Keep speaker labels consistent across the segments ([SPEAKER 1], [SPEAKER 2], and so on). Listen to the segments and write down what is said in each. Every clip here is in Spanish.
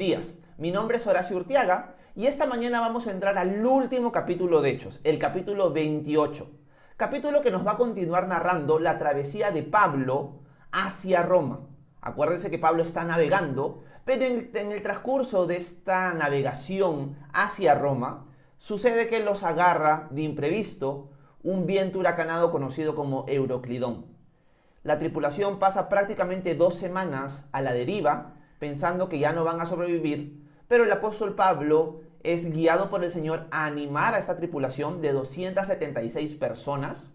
[SPEAKER 1] Días. Mi nombre es Horacio Urtiaga y esta mañana vamos a entrar al último capítulo de Hechos, el capítulo 28. Capítulo que nos va a continuar narrando la travesía de Pablo hacia Roma. Acuérdense que Pablo está navegando, pero en el transcurso de esta navegación hacia Roma, sucede que los agarra de imprevisto un viento huracanado conocido como Euroclidón. La tripulación pasa prácticamente 2 semanas a la deriva, pensando que ya no van a sobrevivir, pero el apóstol Pablo es guiado por el Señor a animar a esta tripulación de 276 personas,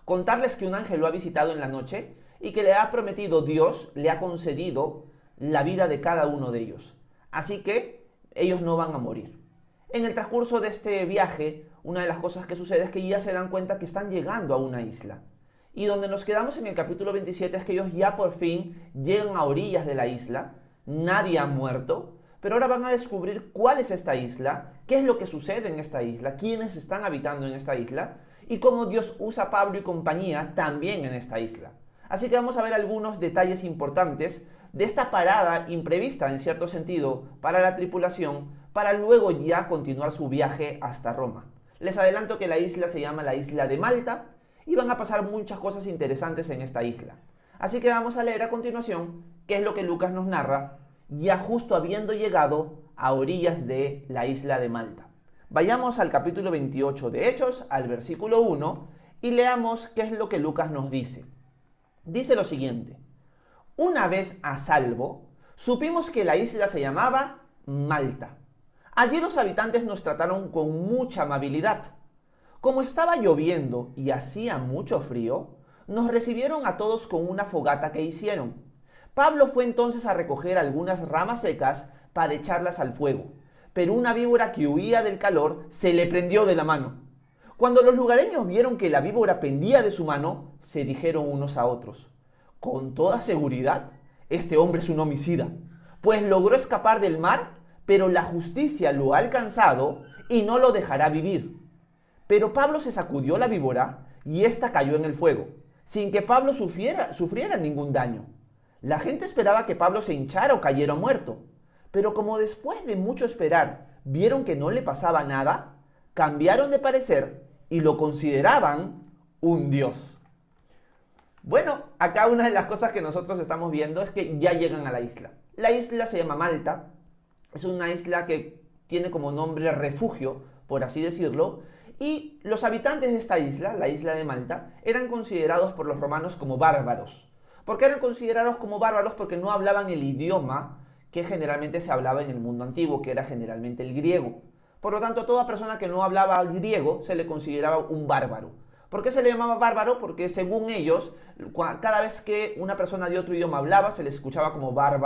[SPEAKER 1] contarles que un ángel lo ha visitado en la noche y que le ha prometido Dios, le ha concedido la vida de cada uno de ellos. Así que ellos no van a morir. En el transcurso de este viaje, una de las cosas que sucede es que ya se dan cuenta que están llegando a una isla. Y donde nos quedamos en el capítulo 27 es que ellos ya por fin llegan a orillas de la isla, nadie ha muerto, pero ahora van a descubrir cuál es esta isla, qué es lo que sucede en esta isla, quiénes están habitando en esta isla y cómo Dios usa a Pablo y compañía también en esta isla. Así que vamos a ver algunos detalles importantes de esta parada imprevista en cierto sentido para la tripulación, para luego ya continuar su viaje hasta Roma. Les adelanto que la isla se llama la isla de Malta, y van a pasar muchas cosas interesantes en esta isla. Así que vamos a leer a continuación qué es lo que Lucas nos narra, ya justo habiendo llegado a orillas de la isla de Malta. Vayamos al capítulo 28 de Hechos, al versículo 1, y leamos qué es lo que Lucas nos dice. Dice lo siguiente: una vez a salvo, supimos que la isla se llamaba Malta. Allí los habitantes nos trataron con mucha amabilidad. Como estaba lloviendo y hacía mucho frío, nos recibieron a todos con una fogata que hicieron. Pablo fue entonces a recoger algunas ramas secas para echarlas al fuego, pero una víbora que huía del calor se le prendió de la mano. Cuando los lugareños vieron que la víbora pendía de su mano, se dijeron unos a otros: con toda seguridad, este hombre es un homicida, pues logró escapar del mar, pero la justicia lo ha alcanzado y no lo dejará vivir. Pero Pablo se sacudió la víbora y ésta cayó en el fuego, sin que Pablo sufriera ningún daño. La gente esperaba que Pablo se hinchara o cayera muerto, pero como después de mucho esperar vieron que no le pasaba nada, cambiaron de parecer y lo consideraban un dios. Bueno, acá una de las cosas que nosotros estamos viendo es que ya llegan a la isla. La isla se llama Malta, es una isla que tiene como nombre refugio, por así decirlo, y los habitantes de esta isla, la isla de Malta, eran considerados por los romanos como bárbaros. ¿Por qué eran considerados como bárbaros? Porque no hablaban el idioma que generalmente se hablaba en el mundo antiguo, que era generalmente el griego. Por lo tanto, toda persona que no hablaba griego se le consideraba un bárbaro. ¿Por qué se le llamaba bárbaro? Porque según ellos, cada vez que una persona de otro idioma hablaba, se les escuchaba como bar.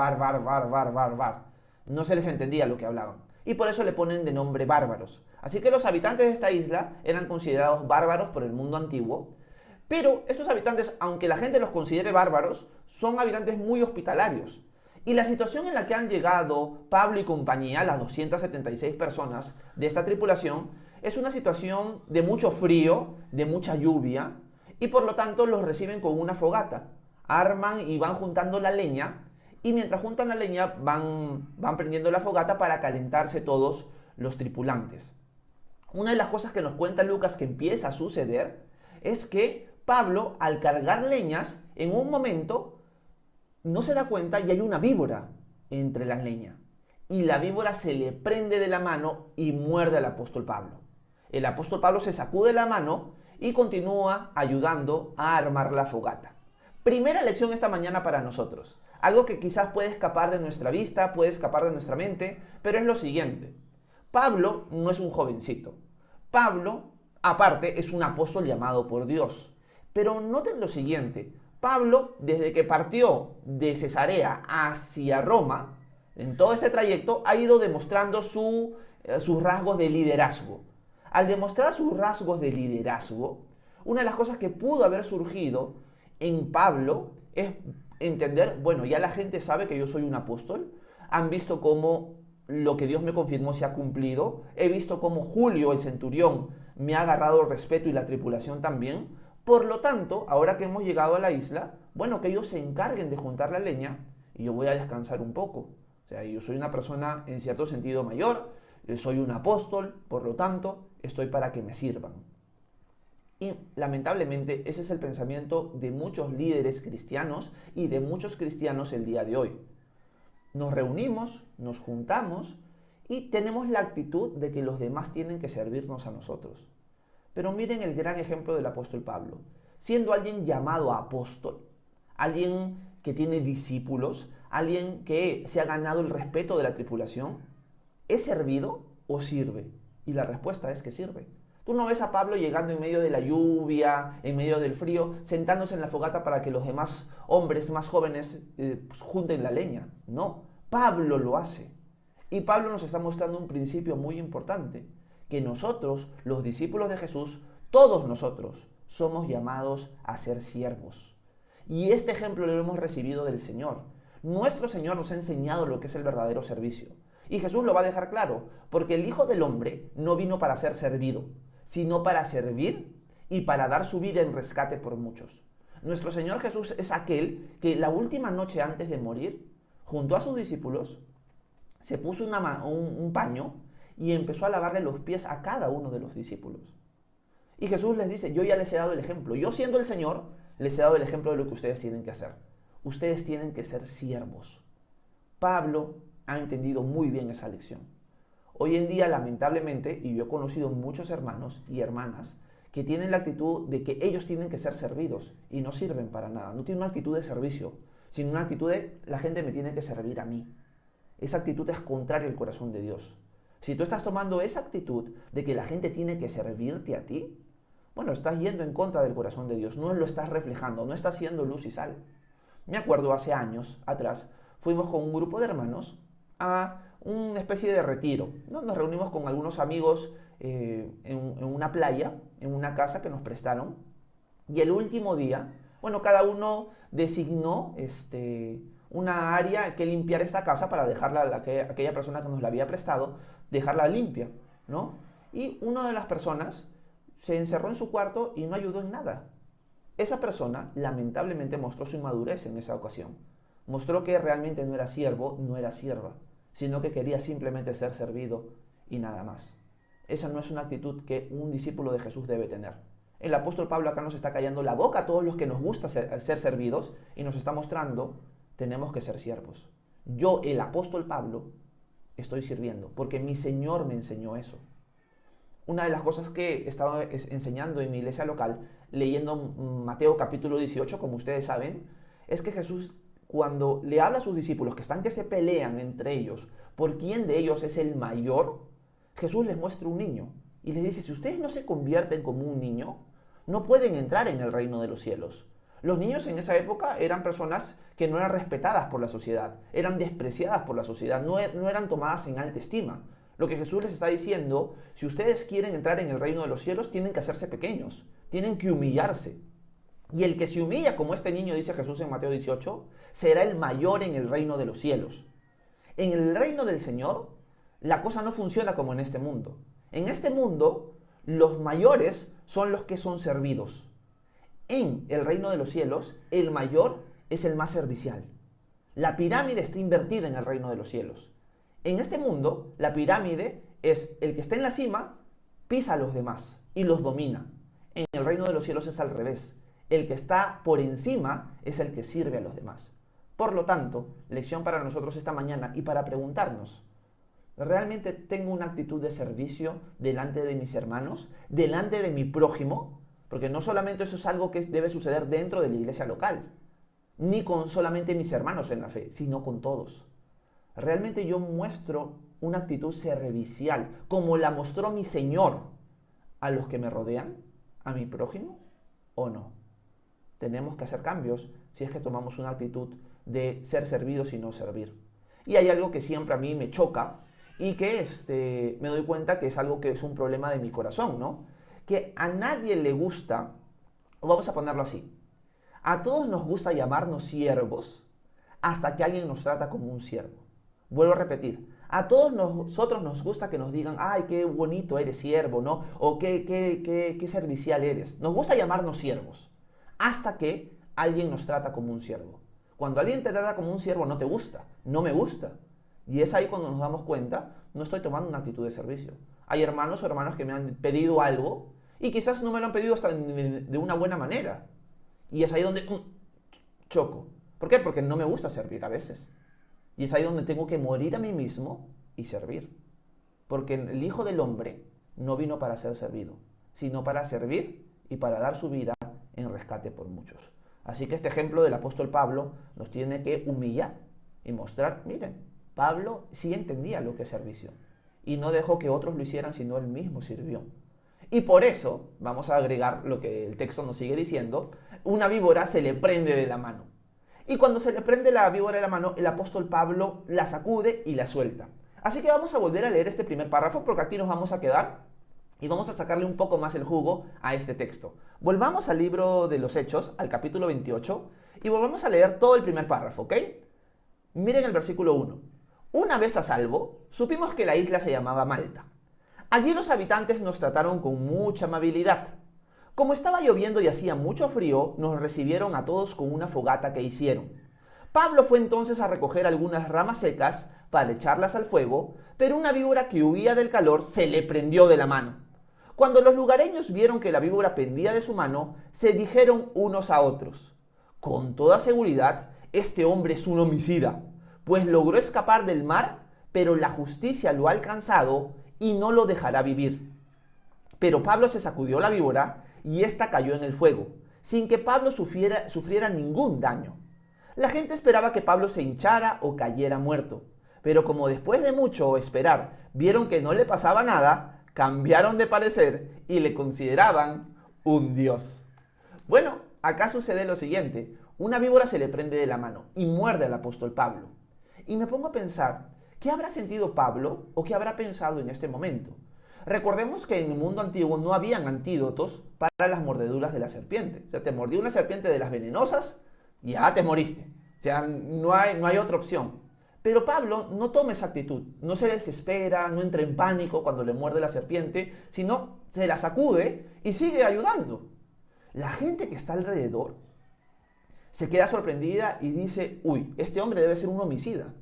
[SPEAKER 1] No se les entendía lo que hablaban. Y por eso le ponen de nombre bárbaros. Así que los habitantes de esta isla eran considerados bárbaros por el mundo antiguo, pero estos habitantes, aunque la gente los considere bárbaros, son habitantes muy hospitalarios. Y la situación en la que han llegado Pablo y compañía, las 276 personas de esta tripulación, es una situación de mucho frío, de mucha lluvia, y por lo tanto los reciben con una fogata. Arman y van juntando la leña, y mientras juntan la leña van prendiendo la fogata para calentarse todos los tripulantes. Una de las cosas que nos cuenta Lucas que empieza a suceder es que Pablo, al cargar leñas, en un momento no se da cuenta y hay una víbora entre las leñas. Y la víbora se le prende de la mano y muerde al apóstol Pablo. El apóstol Pablo se sacude la mano y continúa ayudando a armar la fogata. Primera lección esta mañana para nosotros. Algo que quizás puede escapar de nuestra vista, puede escapar de nuestra mente, pero es lo siguiente. Pablo no es un jovencito. Pablo, aparte, es un apóstol llamado por Dios. Pero noten lo siguiente. Pablo, desde que partió de Cesarea hacia Roma, en todo este trayecto, ha ido demostrando sus rasgos de liderazgo. Al demostrar sus rasgos de liderazgo, una de las cosas que pudo haber surgido en Pablo es entender, bueno, ya la gente sabe que yo soy un apóstol, han visto cómo lo que Dios me confirmó se ha cumplido, he visto cómo Julio, el centurión, me ha agarrado el respeto y la tripulación también. Por lo tanto, ahora que hemos llegado a la isla, bueno, que ellos se encarguen de juntar la leña y yo voy a descansar un poco. O sea, yo soy una persona en cierto sentido mayor, soy un apóstol, por lo tanto, estoy para que me sirvan. Y lamentablemente ese es el pensamiento de muchos líderes cristianos y de muchos cristianos el día de hoy. Nos reunimos, nos juntamos y tenemos la actitud de que los demás tienen que servirnos a nosotros. Pero miren el gran ejemplo del apóstol Pablo. Siendo alguien llamado apóstol, alguien que tiene discípulos, alguien que se ha ganado el respeto de la tripulación, ¿es servido o sirve? Y la respuesta es que sirve. Tú no ves a Pablo llegando en medio de la lluvia, en medio del frío, sentándose en la fogata para que los demás hombres más jóvenes junten la leña. No, Pablo lo hace. Y Pablo nos está mostrando un principio muy importante, que nosotros, los discípulos de Jesús, todos nosotros, somos llamados a ser siervos. Y este ejemplo lo hemos recibido del Señor. Nuestro Señor nos ha enseñado lo que es el verdadero servicio. Y Jesús lo va a dejar claro, porque el Hijo del Hombre no vino para ser servido, sino para servir y para dar su vida en rescate por muchos. Nuestro Señor Jesús es aquel que la última noche antes de morir, junto a sus discípulos, se puso un paño y empezó a lavarle los pies a cada uno de los discípulos. Y Jesús les dice, yo ya les he dado el ejemplo. Yo siendo el Señor, les he dado el ejemplo de lo que ustedes tienen que hacer. Ustedes tienen que ser siervos. Pablo ha entendido muy bien esa lección. Hoy en día, lamentablemente, y yo he conocido muchos hermanos y hermanas que tienen la actitud de que ellos tienen que ser servidos y no sirven para nada. No tienen una actitud de servicio, sino una actitud de la gente me tiene que servir a mí. Esa actitud es contraria al corazón de Dios. Si tú estás tomando esa actitud de que la gente tiene que servirte a ti, bueno, estás yendo en contra del corazón de Dios, no lo estás reflejando, no estás siendo luz y sal. Me acuerdo hace años atrás, fuimos con un grupo de hermanos a una especie de retiro, ¿no? Nos reunimos con algunos amigos en una playa, en una casa que nos prestaron, y el último día, bueno, cada uno designó una área que limpiar esta casa para dejarla a aquella persona que nos la había prestado, dejarla limpia, ¿no? Y una de las personas se encerró en su cuarto y no ayudó en nada. Esa persona lamentablemente mostró su inmadurez en esa ocasión. Mostró que realmente no era siervo, no era sierva, sino que quería simplemente ser servido y nada más. Esa no es una actitud que un discípulo de Jesús debe tener. El apóstol Pablo acá nos está callando la boca a todos los que nos gusta ser servidos y nos está mostrando, tenemos que ser siervos. Yo, el apóstol Pablo, estoy sirviendo porque mi Señor me enseñó eso. Una de las cosas que he estado enseñando en mi iglesia local, leyendo Mateo capítulo 18, como ustedes saben, es que Jesús, cuando le habla a sus discípulos que están que se pelean entre ellos por quién de ellos es el mayor, Jesús les muestra un niño y les dice, si ustedes no se convierten como un niño, no pueden entrar en el reino de los cielos. Los niños en esa época eran personas que no eran respetadas por la sociedad, eran despreciadas por la sociedad, no eran tomadas en alta estima. Lo que Jesús les está diciendo, si ustedes quieren entrar en el reino de los cielos, tienen que hacerse pequeños, tienen que humillarse. Y el que se humilla, como este niño, dice Jesús en Mateo 18, será el mayor en el reino de los cielos. En el reino del Señor, la cosa no funciona como en este mundo. En este mundo, los mayores son los que son servidos. En el reino de los cielos, el mayor es el más servicial. La pirámide está invertida en el reino de los cielos. En este mundo, la pirámide es el que está en la cima, pisa a los demás y los domina. En el reino de los cielos es al revés. El que está por encima es el que sirve a los demás. Por lo tanto, lección para nosotros esta mañana y para preguntarnos, ¿realmente tengo una actitud de servicio delante de mis hermanos, delante de mi prójimo? Porque no solamente eso es algo que debe suceder dentro de la iglesia local, ni con solamente mis hermanos en la fe, sino con todos. ¿Realmente yo muestro una actitud servicial como la mostró mi Señor a los que me rodean, a mi prójimo, o no? Tenemos que hacer cambios si es que tomamos una actitud de ser servidos y no servir. Y hay algo que siempre a mí me choca y que me doy cuenta que es algo que es un problema de mi corazón, ¿no? Que a nadie le gusta, o vamos a ponerlo así, a todos nos gusta llamarnos siervos hasta que alguien nos trata como un siervo. Vuelvo a repetir, a todos nosotros nos gusta que nos digan, ay, qué bonito eres siervo, ¿no? O qué servicial eres. Nos gusta llamarnos siervos hasta que alguien nos trata como un siervo. Cuando alguien te trata como un siervo no te gusta, no me gusta. Y es ahí cuando nos damos cuenta, no estoy tomando una actitud de servicio. Hay hermanos o hermanas que me han pedido algo y quizás no me lo han pedido hasta de una buena manera. Y es ahí donde choco. ¿Por qué? Porque no me gusta servir a veces. Y es ahí donde tengo que morir a mí mismo y servir. Porque el Hijo del Hombre no vino para ser servido, sino para servir y para dar su vida en rescate por muchos. Así que este ejemplo del apóstol Pablo nos tiene que humillar y mostrar, miren, Pablo sí entendía lo que es servicio y no dejó que otros lo hicieran, sino él mismo sirvió. Y por eso, vamos a agregar lo que el texto nos sigue diciendo, una víbora se le prende de la mano. Y cuando se le prende la víbora de la mano, el apóstol Pablo la sacude y la suelta. Así que vamos a volver a leer este primer párrafo porque aquí nos vamos a quedar y vamos a sacarle un poco más el jugo a este texto. Volvamos al libro de los Hechos, al capítulo 28, y volvamos a leer todo el primer párrafo, ¿ok? Miren el versículo 1. Una vez a salvo, supimos que la isla se llamaba Malta. Allí los habitantes nos trataron con mucha amabilidad. Como estaba lloviendo y hacía mucho frío, nos recibieron a todos con una fogata que hicieron. Pablo fue entonces a recoger algunas ramas secas para echarlas al fuego, pero una víbora que huía del calor se le prendió de la mano. Cuando los lugareños vieron que la víbora pendía de su mano, se dijeron unos a otros: con toda seguridad, este hombre es un homicida, pues logró escapar del mar, pero la justicia lo ha alcanzado y no lo dejará vivir. Pero Pablo se sacudió la víbora y ésta cayó en el fuego, sin que Pablo sufriera ningún daño. La gente esperaba que Pablo se hinchara o cayera muerto, pero como después de mucho esperar vieron que no le pasaba nada, cambiaron de parecer y le consideraban un dios. Bueno, acá sucede lo siguiente: una víbora se le prende de la mano y muerde al apóstol Pablo. Y me pongo a pensar, ¿qué habrá sentido Pablo o qué habrá pensado en este momento? Recordemos que en el mundo antiguo no habían antídotos para las mordeduras de la serpiente. O sea, te mordió una serpiente de las venenosas, ya te moriste. O sea, no hay otra opción. Pero Pablo no toma esa actitud, no se desespera, no entra en pánico cuando le muerde la serpiente, sino se la sacude y sigue ayudando. La gente que está alrededor se queda sorprendida y dice: uy, este hombre debe ser un homicida.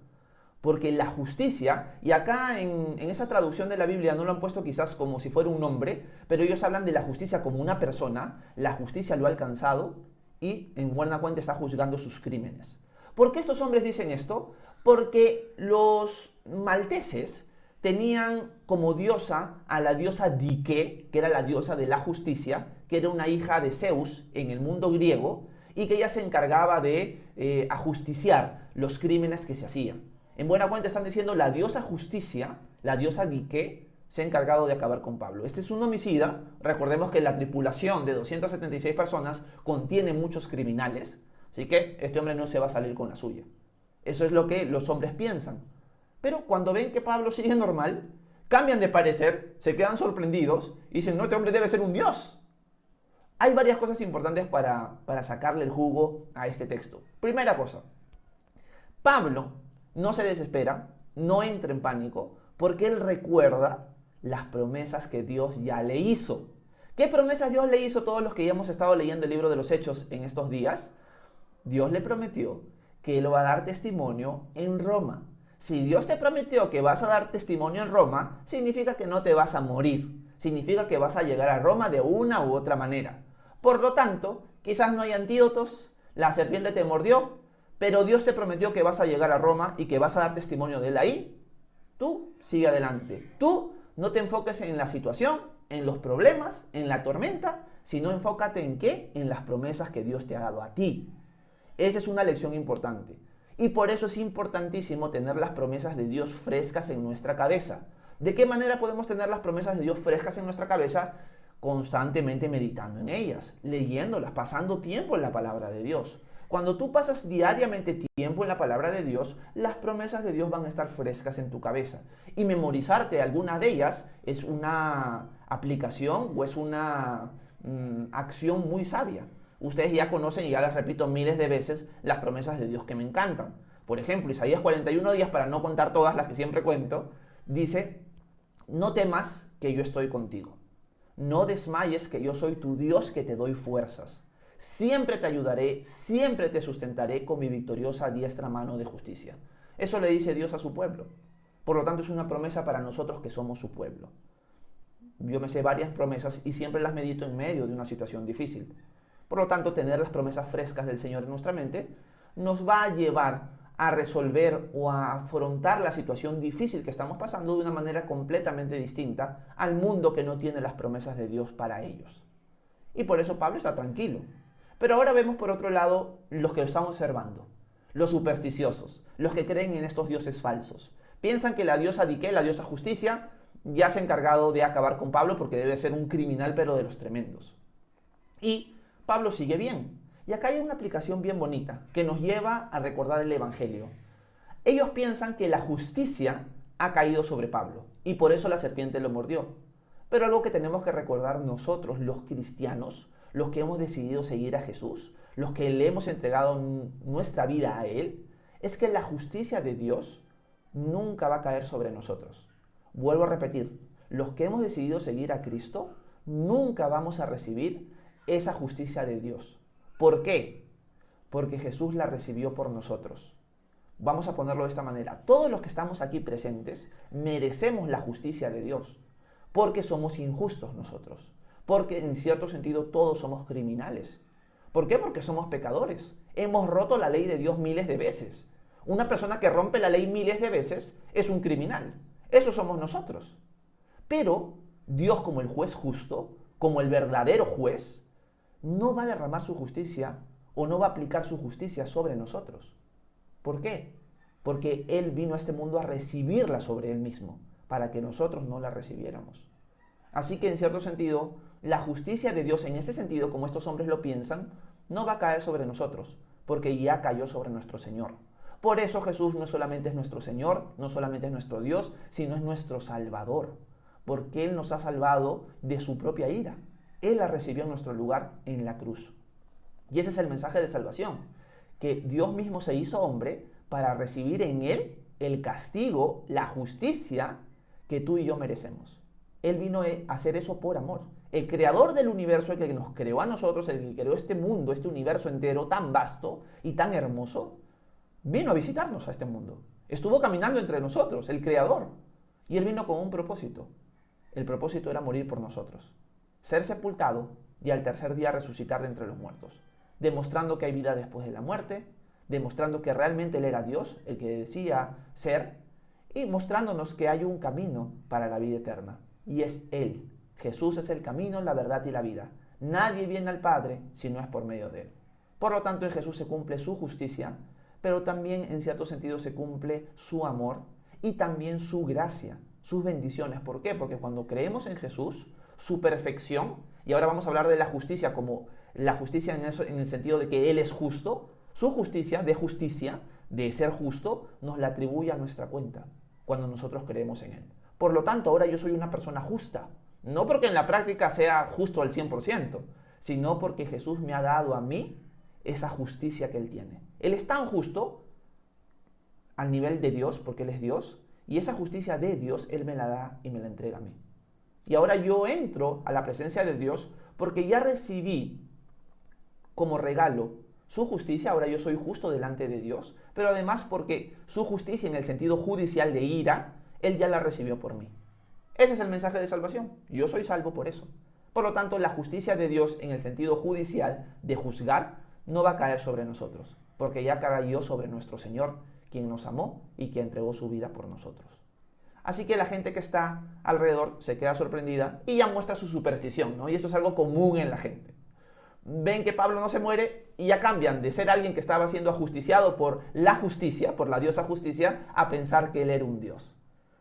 [SPEAKER 1] Porque la justicia, y acá en esa traducción de la Biblia no lo han puesto quizás como si fuera un hombre, pero ellos hablan de la justicia como una persona, la justicia lo ha alcanzado y en buena cuenta está juzgando sus crímenes. ¿Por qué estos hombres dicen esto? Porque los malteses tenían como diosa a la diosa Dike, que era la diosa de la justicia, que era una hija de Zeus en el mundo griego, y que ella se encargaba de ajusticiar los crímenes que se hacían. En buena cuenta están diciendo: la diosa justicia, la diosa Dike, se ha encargado de acabar con Pablo. Este es un homicida. Recordemos que la tripulación de 276 personas contiene muchos criminales, así que este hombre no se va a salir con la suya. Eso es lo que los hombres piensan. Pero cuando ven que Pablo sigue normal, cambian de parecer, se quedan sorprendidos y dicen: no, este hombre debe ser un dios. Hay varias cosas importantes para sacarle el jugo a este texto. Primera cosa, Pablo no se desespera, no entra en pánico, porque él recuerda las promesas que Dios ya le hizo. ¿Qué promesas Dios le hizo a todos los que ya hemos estado leyendo el libro de los Hechos en estos días? Dios le prometió que él va a dar testimonio en Roma. Si Dios te prometió que vas a dar testimonio en Roma, significa que no te vas a morir. Significa que vas a llegar a Roma de una u otra manera. Por lo tanto, quizás no hay antídotos, la serpiente te mordió, pero Dios te prometió que vas a llegar a Roma y que vas a dar testimonio de él ahí. Tú sigue adelante. Tú no te enfoques en la situación, en los problemas, en la tormenta, sino enfócate en ¿qué? En las promesas que Dios te ha dado a ti. Esa es una lección importante. Y por eso es importantísimo tener las promesas de Dios frescas en nuestra cabeza. ¿De qué manera podemos tener las promesas de Dios frescas en nuestra cabeza? Constantemente meditando en ellas, leyéndolas, pasando tiempo en la palabra de Dios. Cuando tú pasas diariamente tiempo en la palabra de Dios, las promesas de Dios van a estar frescas en tu cabeza. Y memorizarte alguna de ellas es una aplicación o es una acción muy sabia. Ustedes ya conocen, y ya les repito miles de veces, las promesas de Dios que me encantan. Por ejemplo, Isaías 41 días, para no contar todas las que siempre cuento, dice: no temas que yo estoy contigo. No desmayes que yo soy tu Dios que te doy fuerzas. Siempre te ayudaré, siempre te sustentaré con mi victoriosa diestra mano de justicia. Eso le dice Dios a su pueblo. Por lo tanto, es una promesa para nosotros que somos su pueblo. Yo me sé varias promesas y siempre las medito en medio de una situación difícil. Por lo tanto, tener las promesas frescas del Señor en nuestra mente nos va a llevar a resolver o a afrontar la situación difícil que estamos pasando de una manera completamente distinta al mundo que no tiene las promesas de Dios para ellos. Y por eso Pablo está tranquilo. Pero ahora vemos por otro lado los que lo están observando, los supersticiosos, los que creen en estos dioses falsos. Piensan que la diosa Diké, la diosa justicia, ya se ha encargado de acabar con Pablo porque debe ser un criminal pero de los tremendos. Y Pablo sigue bien. Y acá hay una aplicación bien bonita que nos lleva a recordar el Evangelio. Ellos piensan que la justicia ha caído sobre Pablo y por eso la serpiente lo mordió. Pero algo que tenemos que recordar nosotros, los cristianos, los que hemos decidido seguir a Jesús, los que le hemos entregado nuestra vida a Él, es que la justicia de Dios nunca va a caer sobre nosotros. Vuelvo a repetir, los que hemos decidido seguir a Cristo, nunca vamos a recibir esa justicia de Dios. ¿Por qué? Porque Jesús la recibió por nosotros. Vamos a ponerlo de esta manera. Todos los que estamos aquí presentes merecemos la justicia de Dios, porque somos injustos nosotros, porque en cierto sentido todos somos criminales. ¿Por qué? Porque somos pecadores. Hemos roto la ley de Dios miles de veces. Una persona que rompe la ley miles de veces es un criminal. Eso somos nosotros. Pero Dios, como el juez justo, como el verdadero juez, no va a derramar su justicia o no va a aplicar su justicia sobre nosotros. ¿Por qué? Porque Él vino a este mundo a recibirla sobre Él mismo, para que nosotros no la recibiéramos. Así que en cierto sentido, la justicia de Dios, en ese sentido, como estos hombres lo piensan, no va a caer sobre nosotros, porque ya cayó sobre nuestro Señor. Por eso Jesús no solamente es nuestro Señor, no solamente es nuestro Dios, sino es nuestro Salvador, porque Él nos ha salvado de su propia ira. Él la recibió en nuestro lugar en la cruz. Y ese es el mensaje de salvación, que Dios mismo se hizo hombre para recibir en Él el castigo, la justicia que tú y yo merecemos. Él vino a hacer eso por amor. El creador del universo, el que nos creó a nosotros, el que creó este mundo, este universo entero tan vasto y tan hermoso, vino a visitarnos a este mundo. Estuvo caminando entre nosotros, el creador. Y Él vino con un propósito. El propósito era morir por nosotros, ser sepultado y al tercer día resucitar de entre los muertos, demostrando que hay vida después de la muerte, demostrando que realmente Él era Dios, el que decía ser, y mostrándonos que hay un camino para la vida eterna. Y es Él. Jesús es el camino, la verdad y la vida. Nadie viene al Padre si no es por medio de Él. Por lo tanto, en Jesús se cumple su justicia, pero también en cierto sentido se cumple su amor y también su gracia, sus bendiciones. ¿Por qué? Porque cuando creemos en Jesús, su perfección, y ahora vamos a hablar de la justicia como la justicia en el sentido de que Él es justo, su justicia, de ser justo, nos la atribuye a nuestra cuenta cuando nosotros creemos en Él. Por lo tanto, ahora yo soy una persona justa, no porque en la práctica sea justo al 100%, sino porque Jesús me ha dado a mí esa justicia que Él tiene. Él es tan justo al nivel de Dios, porque Él es Dios, y esa justicia de Dios Él me la da y me la entrega a mí. Y ahora yo entro a la presencia de Dios porque ya recibí como regalo su justicia, ahora yo soy justo delante de Dios, pero además porque su justicia en el sentido judicial de ira, Él ya la recibió por mí. Ese es el mensaje de salvación. Yo soy salvo por eso. Por lo tanto, la justicia de Dios en el sentido judicial de juzgar no va a caer sobre nosotros, porque ya cayó sobre nuestro Señor, quien nos amó y que entregó su vida por nosotros. Así que la gente que está alrededor se queda sorprendida y ya muestra su superstición, ¿no? Y esto es algo común en la gente. Ven que Pablo no se muere y ya cambian de ser alguien que estaba siendo ajusticiado por la justicia, por la diosa justicia, a pensar que él era un dios.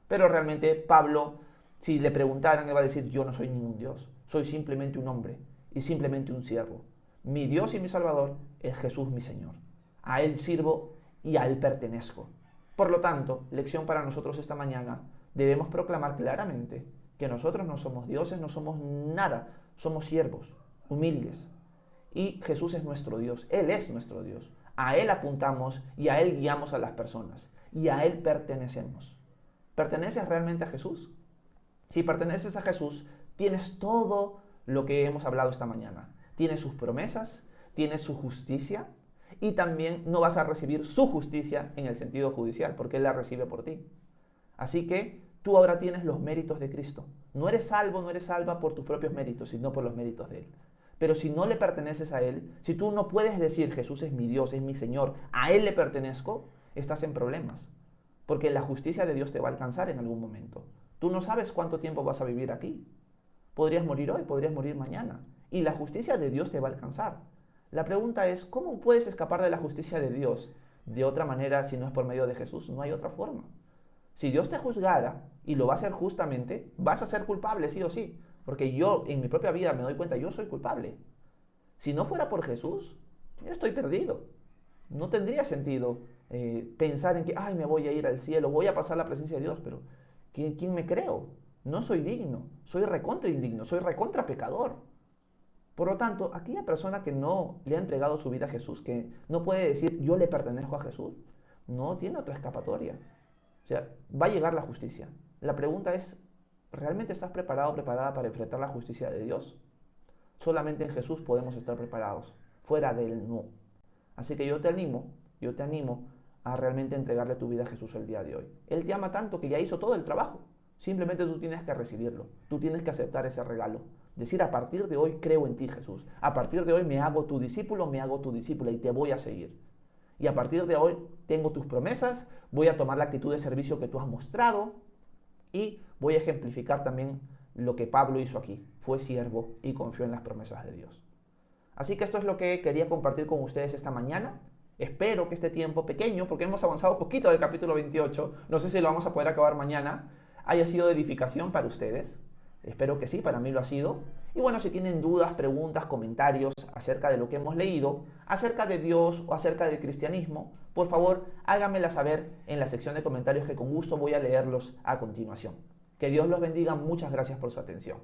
[SPEAKER 1] Pero realmente Pablo, si le preguntaran, él va a decir: yo no soy ningún dios, soy simplemente un hombre y simplemente un siervo. Mi Dios y mi Salvador es Jesús mi Señor. A Él sirvo y a Él pertenezco. Por lo tanto, lección para nosotros esta mañana, debemos proclamar claramente que nosotros no somos dioses, no somos nada, somos siervos, humildes. Y Jesús es nuestro Dios, Él es nuestro Dios. A Él apuntamos y a Él guiamos a las personas. Y a Él pertenecemos. ¿Perteneces realmente a Jesús? Si perteneces a Jesús, tienes todo lo que hemos hablado esta mañana. Tienes sus promesas, tienes su justicia, Y también no vas a recibir su justicia en el sentido judicial, porque Él la recibe por ti. Así que tú ahora tienes los méritos de Cristo. No eres salvo, no eres salva por tus propios méritos, sino por los méritos de Él. Pero si no le perteneces a Él, si tú no puedes decir Jesús es mi Dios, es mi Señor, a Él le pertenezco, estás en problemas. Porque la justicia de Dios te va a alcanzar en algún momento. Tú no sabes cuánto tiempo vas a vivir aquí. Podrías morir hoy, podrías morir mañana. Y la justicia de Dios te va a alcanzar. La pregunta es, ¿cómo puedes escapar de la justicia de Dios? De otra manera, si no es por medio de Jesús, no hay otra forma. Si Dios te juzgara, y lo va a hacer justamente, vas a ser culpable, sí o sí. Porque yo, en mi propia vida, me doy cuenta, yo soy culpable. Si no fuera por Jesús, yo estoy perdido. No tendría sentido pensar en que, ay, me voy a ir al cielo, voy a pasar la presencia de Dios, pero ¿quién me creo? No soy digno, soy recontra indigno, soy recontra pecador. Por lo tanto, aquella persona que no le ha entregado su vida a Jesús, que no puede decir, yo le pertenezco a Jesús, no tiene otra escapatoria. O sea, va a llegar la justicia. La pregunta es, ¿realmente estás preparado o preparada para enfrentar la justicia de Dios? Solamente en Jesús podemos estar preparados, fuera de Él no. Así que yo te animo a realmente entregarle tu vida a Jesús el día de hoy. Él te ama tanto que ya hizo todo el trabajo. Simplemente tú tienes que recibirlo, tú tienes que aceptar ese regalo. Decir, a partir de hoy creo en ti, Jesús. A partir de hoy me hago tu discípulo, me hago tu discípula y te voy a seguir. Y a partir de hoy tengo tus promesas, voy a tomar la actitud de servicio que tú has mostrado y voy a ejemplificar también lo que Pablo hizo aquí. Fue siervo y confió en las promesas de Dios. Así que esto es lo que quería compartir con ustedes esta mañana. Espero que este tiempo pequeño, porque hemos avanzado un poquito del capítulo 28, no sé si lo vamos a poder acabar mañana, haya sido de edificación para ustedes. Espero que sí, para mí lo ha sido. Y bueno, si tienen dudas, preguntas, comentarios acerca de lo que hemos leído, acerca de Dios o acerca del cristianismo, por favor, háganmela saber en la sección de comentarios que con gusto voy a leerlos a continuación. Que Dios los bendiga. Muchas gracias por su atención.